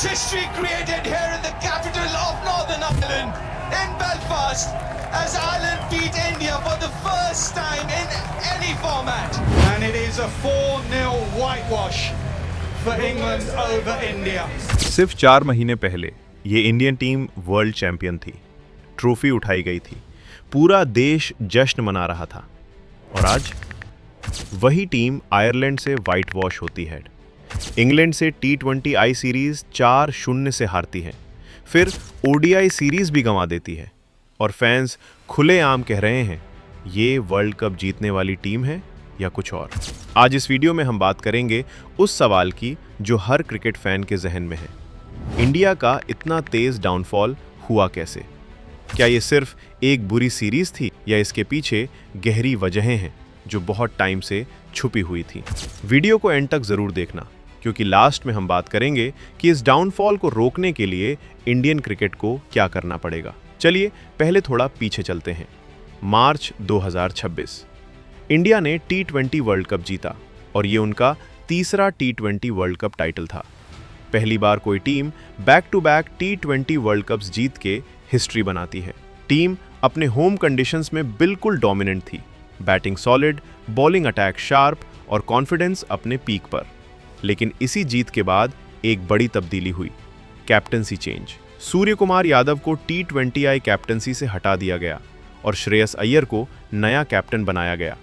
history created here in the capital of Northern Ireland, in Belfast, as Ireland beat India for the first time in any format. And it is a 4-0 whitewash for England over India. सिर्फ 4 महीने पहले ये Indian team world champion थी, trophy उठाई गई थी, पूरा देश जश्न मना रहा था। और आज वही टीम आयरलैंड से वाइट वॉश होती है, इंग्लैंड से T20 आई सीरीज 4-0 से हारती है, फिर ODI सीरीज भी गंवा देती है, और फैंस खुलेआम कह रहे हैं ये वर्ल्ड कप जीतने वाली टीम है या कुछ और। आज इस वीडियो में हम बात करेंगे उस सवाल की जो हर क्रिकेट फैन के जहन में है, इंडिया का इतना तेज डाउनफॉल हुआ कैसे? क्या ये सिर्फ एक बुरी सीरीज थी या इसके पीछे गहरी वजहें हैं जो बहुत टाइम से छुपी हुई थी? वीडियो को एंड तक जरूर देखना, क्योंकि लास्ट में हम बात करेंगे कि इस डाउनफॉल को रोकने के लिए इंडियन क्रिकेट को क्या करना पड़ेगा। चलिए पहले थोड़ा पीछे चलते हैं। मार्च 2026 इंडिया ने T20 वर्ल्ड कप जीता और ये उनका तीसरा T20 वर्ल्ड कप टाइटल था। पहली बार कोई team back to back T20 world cups जीत के हिस्ट्री बनाती है। टीम अपने होम कंडीशंस में बिल्कुल डोमिनेंट थी, batting solid, bowling attack sharp और कॉन्फिडेंस अपने पीक पर। लेकिन इसी जीत के बाद एक बड़ी तब्दीली हुई, कैप्टनसी चेंज। सूर्य कुमार यादव को T20 आई कैप्टनसी से हटा दिया गया और श्रेयस अय्यर को नया कैप्टन बनाया गया।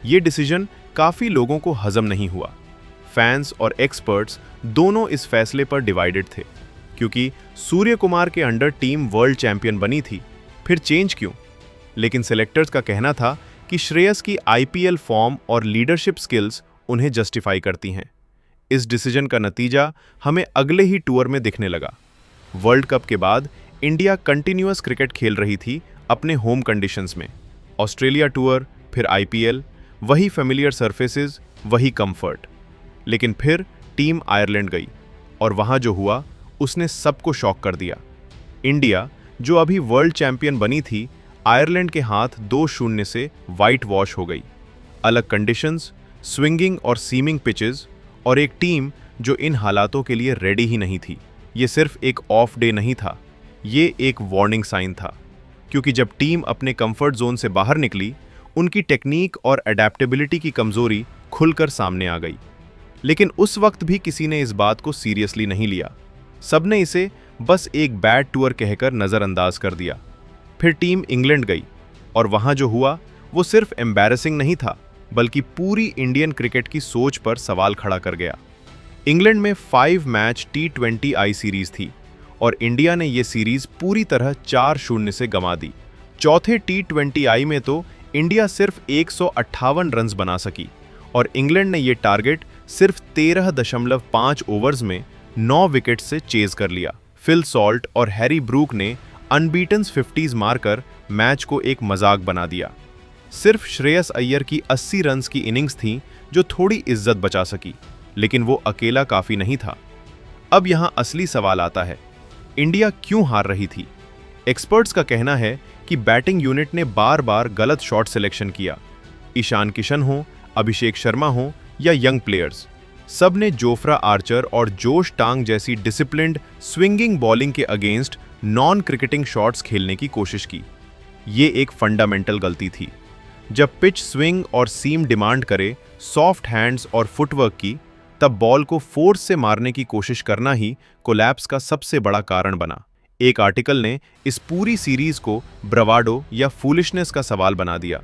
ये डिसीजन काफ़ी लोगों को हजम नहीं हुआ। फैंस और एक्सपर्ट्स दोनों इस फैसले पर डिवाइडेड थे, क्योंकि सूर्य कुमार के अंडर टीम वर्ल्ड चैंपियन बनी थी, फिर चेंज क्यों? लेकिन सेलेक्टर्स का कहना था कि श्रेयस की IPL फॉर्म और लीडरशिप स्किल्स उन्हें जस्टिफाई करती हैं। इस डिसीजन का नतीजा हमें अगले ही टूर में दिखने लगा। वर्ल्ड कप के बाद इंडिया कंटिन्यूअस क्रिकेट खेल रही थी अपने होम कंडीशंस में। ऑस्ट्रेलिया टूर, फिर IPL, वही फेमिलियर सरफेसेस, वही कंफर्ट। लेकिन फिर टीम आयरलैंड गई और वहां जो हुआ उसने सबको शॉक कर दिया। इंडिया, जो अभी वर्ल्ड चैंपियन बनी थी, आयरलैंड के हाथ 2-0 से वाइट वॉश हो गई। अलग कंडीशंस, स्विंगिंग और सीमिंग पिचेस, और एक टीम जो इन हालातों के लिए रेडी ही नहीं थी। ये सिर्फ एक ऑफ डे नहीं था, ये एक वार्निंग साइन था, क्योंकि जब टीम अपने कंफर्ट जोन से बाहर निकली, उनकी टेक्निक और अडेप्टेबिलिटी की कमजोरी खुलकर सामने आ गई। लेकिन उस वक्त भी किसी ने इस बात को सीरियसली नहीं लिया। सबने इसे बस एक बैड टूर कहकर नज़रअंदाज कर दिया। फिर टीम इंग्लैंड गई और वहां जो हुआ वो सिर्फ एम्बैरेसिंग नहीं था, बल्कि पूरी इंडियन क्रिकेट की सोच पर सवाल खड़ा कर गया। इंग्लैंड में 5 मैच T20 आई सीरीज थी और इंडिया ने ये सीरीज पूरी तरह 4-0 से गंवा दी। चौथे T20 आई में तो इंडिया सिर्फ 158 रन्स बना सकी और इंग्लैंड ने ये टारगेट सिर्फ 13.5 ओवर्स में 9 विकेट से चेज कर लिया। फिल सॉल्ट और हैरी ब्रूक ने अनबीटन 50s मारकर मैच को एक मजाक बना दिया। सिर्फ श्रेयस अय्यर की 80 रन्स की इनिंग्स थी जो थोड़ी इज्जत बचा सकी, लेकिन वो अकेला काफी नहीं था। अब यहां असली सवाल आता है, इंडिया क्यों हार रही थी? एक्सपर्ट्स का कहना है कि बैटिंग यूनिट ने बार बार गलत शॉट सिलेक्शन किया। ईशान किशन हो, अभिषेक शर्मा हो या यंग प्लेयर्स, सब ने जोफ्रा आर्चर और जोश टांग जैसी डिसिप्लिन्ड स्विंगिंग बॉलिंग के अगेंस्ट नॉन क्रिकेटिंग शॉट्स खेलने की कोशिश की। ये एक फंडामेंटल गलती थी। जब पिच स्विंग और सीम डिमांड करे सॉफ्ट हैंड्स और फुटवर्क की, तब बॉल को फोर्स से मारने की कोशिश करना ही कोलैप्स का सबसे बड़ा कारण बना। एक आर्टिकल ने इस पूरी सीरीज को ब्रवाडो या फूलिशनेस का सवाल बना दिया,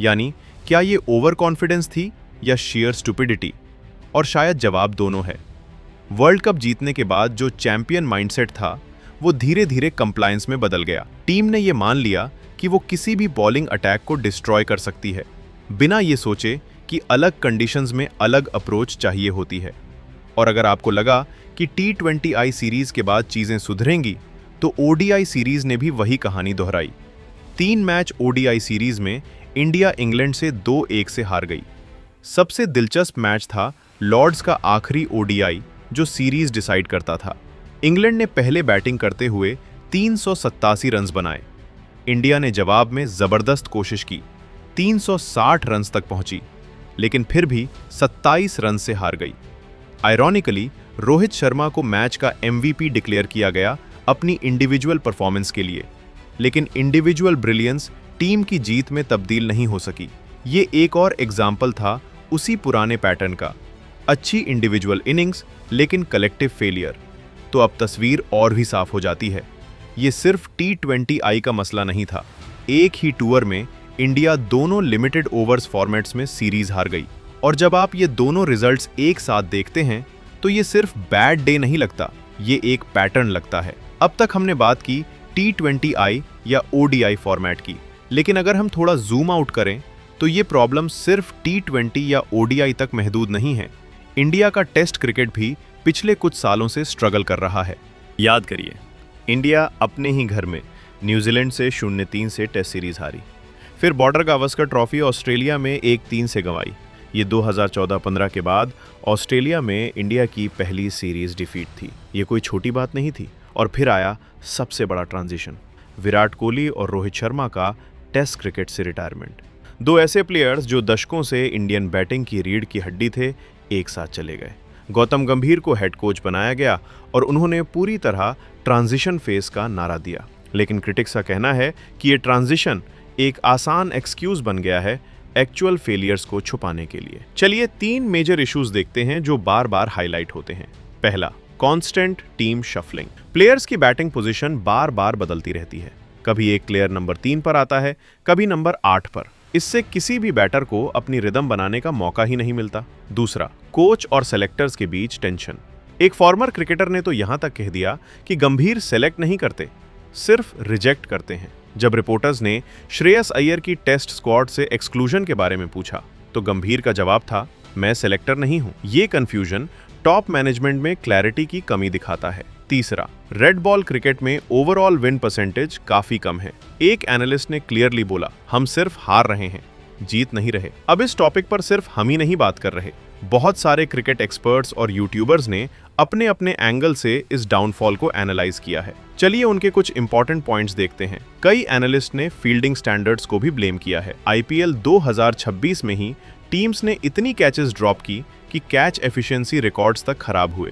यानी क्या ये ओवर कॉन्फिडेंस थी या शेयर स्टुपिडिटी? और शायद जवाब दोनों है। वर्ल्ड कप जीतने के बाद जो चैंपियन माइंडसेट था वो धीरे धीरे कंप्लायंस में बदल गया। टीम ने ये मान लिया कि वो किसी भी बॉलिंग अटैक को डिस्ट्रॉय कर सकती है, बिना ये सोचे कि अलग कंडीशंस में अलग अप्रोच चाहिए होती है। और अगर आपको लगा कि T20 आई सीरीज के बाद चीजें सुधरेंगी, तो ODI सीरीज ने भी वही कहानी दोहराई। 3 मैच ODI सीरीज में इंडिया इंग्लैंड से 2-1 से हार गई। सबसे दिलचस्प मैच था लॉर्ड्स का आखिरी ODI जो सीरीज डिसाइड करता था। इंग्लैंड ने पहले बैटिंग करते हुए 387 रन्स बनाए। इंडिया ने जवाब में जबरदस्त कोशिश की, 360 रन्स तक पहुंची, लेकिन फिर भी 27 रन से हार गई। आयरॉनिकली रोहित शर्मा को मैच का MVP डिक्लेयर किया गया अपनी इंडिविजुअल परफॉर्मेंस के लिए, लेकिन इंडिविजुअल ब्रिलियंस टीम की जीत में तब्दील नहीं हो सकी। ये एक और एग्जाम्पल था उसी पुराने पैटर्न का, अच्छी इंडिविजुअल इनिंग्स लेकिन कलेक्टिव फेलियर। तो अब तस्वीर और भी साफ हो जाती है, ये सिर्फ T20I का मसला नहीं था। एक ही टूर में इंडिया दोनों लिमिटेड ओवर्स फॉर्मेट्स में सीरीज हार गई, और जब आप ये दोनों रिजल्ट्स एक साथ देखते हैं तो ये सिर्फ बैड डे नहीं लगता, ये एक पैटर्न लगता है। अब तक हमने बात की T20I या ODI फॉर्मेट की, लेकिन अगर हम थोड़ा जूम आउट करें तो ये प्रॉब्लम सिर्फ T20 या ODI तक महदूद नहीं है। इंडिया का टेस्ट क्रिकेट भी पिछले कुछ सालों से स्ट्रगल कर रहा है। याद करिए, इंडिया अपने ही घर में न्यूजीलैंड से 0-3 से टेस्ट सीरीज हारी, फिर बॉर्डर गावस्कर ट्रॉफी ऑस्ट्रेलिया में 1-3 से गंवाई। ये 2014-15 के बाद ऑस्ट्रेलिया में इंडिया की पहली सीरीज डिफीट थी। ये कोई छोटी बात नहीं थी। और फिर आया सबसे बड़ा ट्रांजिशन, विराट कोहली और रोहित शर्मा का टेस्ट क्रिकेट से रिटायरमेंट। दो ऐसे प्लेयर्स जो दशकों से इंडियन बैटिंग की रीढ़ की हड्डी थे, एक साथ चले गए। गौतम गंभीर को हेड कोच बनाया गया और उन्होंने पूरी तरह ट्रांजिशन फेज का नारा दिया। लेकिन क्रिटिक्स का कहना है कि ये ट्रांजिशन एक आसान एक्सक्यूज बन गया है एक्चुअल फेलियर्स को छुपाने के लिए। चलिए 3 मेजर इश्यूज देखते हैं जो बार बार हाईलाइट होते हैं। पहला, कांस्टेंट टीम शफलिंग। प्लेयर्स की बैटिंग पोजीशन बार बार बदलती रहती है। कभी एक प्लेयर नंबर 3 पर आता है, कभी नंबर 8 पर। इससे किसी भी बैटर को अपनी रिदम बनाने का मौका ही नहीं मिलता। दूसरा, कोच और सेलेक्टर्स के बीच टेंशन। एक फॉर्मर क्रिकेटर ने तो यहां तक कह दिया कि गंभीर सेलेक्ट नहीं करते, सिर्फ रिजेक्ट करते हैं। जब रिपोर्टर्स ने श्रेयस अय्यर की टेस्ट स्क्वाड से एक्सक्लूजन के बारे में पूछा तो गंभीर का जवाब था, मैं सेलेक्टर नहीं हूं। ये कंफ्यूजन टॉप मैनेजमेंट में क्लैरिटी की कमी दिखाता है। तीसरा, रेड बॉल क्रिकेट में ओवरऑल विन परसेंटेज काफी कम है। एक एनालिस्ट ने क्लियरली बोला, हम सिर्फ हार रहे हैं, जीत नहीं रहे। अब इस टॉपिक पर सिर्फ हम ही नहीं बात कर रहे, बहुत सारे क्रिकेट एक्सपर्ट्स और यूट्यूबर्स ने अपने अपने एंगल से इस डाउनफॉल को एनालाइज किया है। चलिए उनके कुछ इंपॉर्टेंट पॉइंट्स देखते हैं। कई एनालिस्ट ने फील्डिंग स्टैंडर्ड्स को भी ब्लेम किया है। IPL 2026 में ही टीम्स ने इतनी कैचेस ड्रॉप की कि कैच एफिशिएंसी रिकॉर्ड्स तक खराब हुए।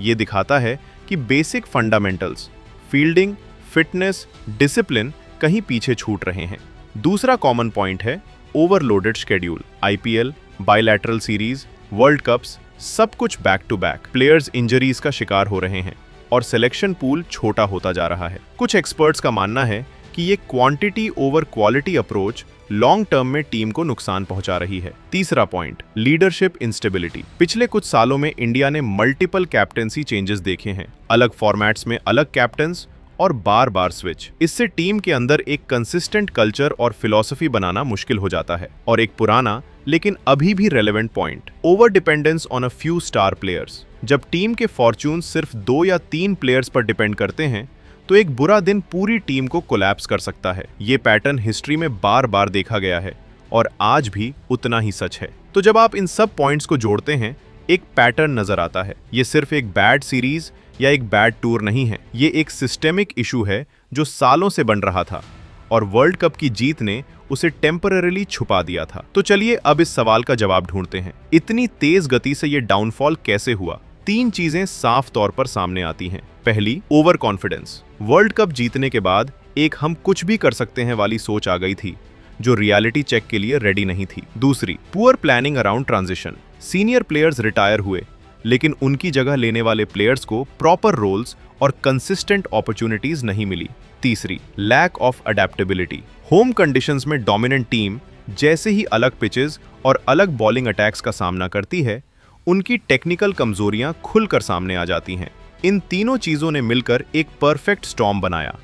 ये दिखाता है कि basic fundamentals, fielding, fitness, discipline कहीं पीछे छूट रहे हैं। दूसरा कॉमन पॉइंट है overloaded schedule. IPL, bilateral series, world cups, सब कुछ back to back. Players injuries का शिकार हो रहे हैं और सिलेक्शन पूल छोटा होता जा रहा है। कुछ एक्सपर्ट्स का मानना है कि ये quantity over quality approach long term में टीम को नुकसान पहुंचा रही है। तीसरा पॉइंट, लीडरशिप इंस्टेबिलिटी। पिछले कुछ सालों में इंडिया ने मल्टीपल कैप्टेंसी चेंजेस देखे हैं, अलग फॉर्मेट्स में अलग कैप्टन्स और बार बार स्विच। इससे टीम के अंदर एक कंसिस्टेंट कल्चर और फिलॉसफी बनाना मुश्किल हो जाता है। और एक पुराना लेकिन अभी भी relevant point, over dependence on a few star players. जब टीम के फॉर्च्यून सिर्फ 2 या 3 प्लेयर्स पर डिपेंड करते हैं तो एक बुरा दिन पूरी टीम को कोलैप्स कर सकता है। ये पैटर्न हिस्ट्री में बार बार देखा गया है और आज भी उतना ही सच है। तो जब आप इन सब पॉइंट्स को जोड़ते हैं, एक पैटर्न नजर आता है। ये सिर्फ एक बैड सीरीज या एक बैड टूर नहीं है, ये एक सिस्टेमिक इशू है जो सालों से बन रहा था और वर्ल्ड कप की जीत ने उसे टेम्पररीली छुपा दिया था। तो चलिए अब इस सवाल का जवाब ढूंढते हैं, इतनी तेज गति से ये डाउनफॉल कैसे हुआ? 3 चीजें साफ तौर पर सामने आती हैं। पहली, ओवर कॉन्फिडेंस। वर्ल्ड कप जीतने के बाद एक हम कुछ भी कर सकते हैं वाली सोच आ गई थी जो रियलिटी चेक के लिए रेडी नहीं थी। दूसरी, poor planning around transition. Senior players retire हुए लेकिन उनकी जगह लेने वाले प्लेयर्स को प्रॉपर रोल्स और कंसिस्टेंट अपॉर्चुनिटीज नहीं मिली। तीसरी, lack of adaptability. Home conditions में डोमिनेंट टीम जैसे ही अलग पिचेस और अलग बॉलिंग अटैक्स का सामना करती है, उनकी टेक्निकल कमजोरियां खुलकर सामने आ जाती हैं। इन तीनों चीजों ने मिलकर एक परफेक्ट स्टॉर्म बनाया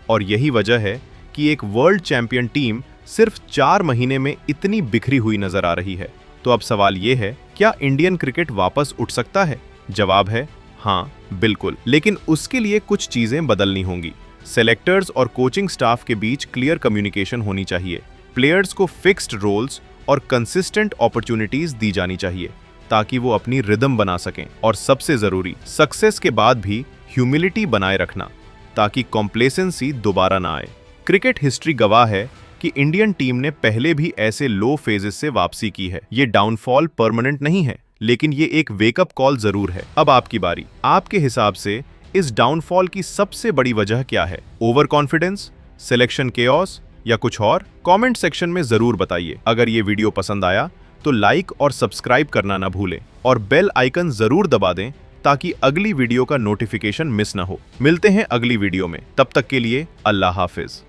और यही वजह है कि एक वर्ल्ड चैंपियन टीम सिर्फ 4 महीने में इतनी बिखरी हुई नजर आ रही है। तो अब सवाल यह है, क्या इंडियन क्रिकेट वापस उठ सकता है? जवाब है हाँ, बिल्कुल, लेकिन उसके लिए कुछ चीजें बदलनी होंगी। सेलेक्टर्स और कोचिंग स्टाफ के बीच क्लियर कम्युनिकेशन होनी चाहिए। प्लेयर्स को फिक्स्ड रोल्स और कंसिस्टेंट अपॉर्चुनिटीज दी जानी चाहिए ताकि वो अपनी रिदम बना सकें। और सबसे जरूरी, सक्सेस के बाद भी ह्यूमिलिटी बनाए रखना ताकि कॉम्प्लेसेंसी दोबारा ना आए। क्रिकेट हिस्ट्री गवाह है कि इंडियन टीम ने पहले भी ऐसे लो फेजेस से वापसी की है। ये डाउनफॉल परमानेंट नहीं है, लेकिन ये एक वेकअप कॉल जरूर है। अब आपकी बारी। आपके हिसाब से इस डाउनफॉल की सबसे बड़ी वजह क्या है? ओवर कॉन्फिडेंस, सिलेक्शन केओस या कुछ और? कमेंट सेक्शन में जरूर बताइए। अगर ये वीडियो पसंद आया तो लाइक और सब्सक्राइब करना ना भूलें और बेल आइकन जरूर दबा दें ताकि अगली वीडियो का नोटिफिकेशन मिस ना हो। मिलते हैं अगली वीडियो में, तब तक के लिए अल्लाह हाफिज।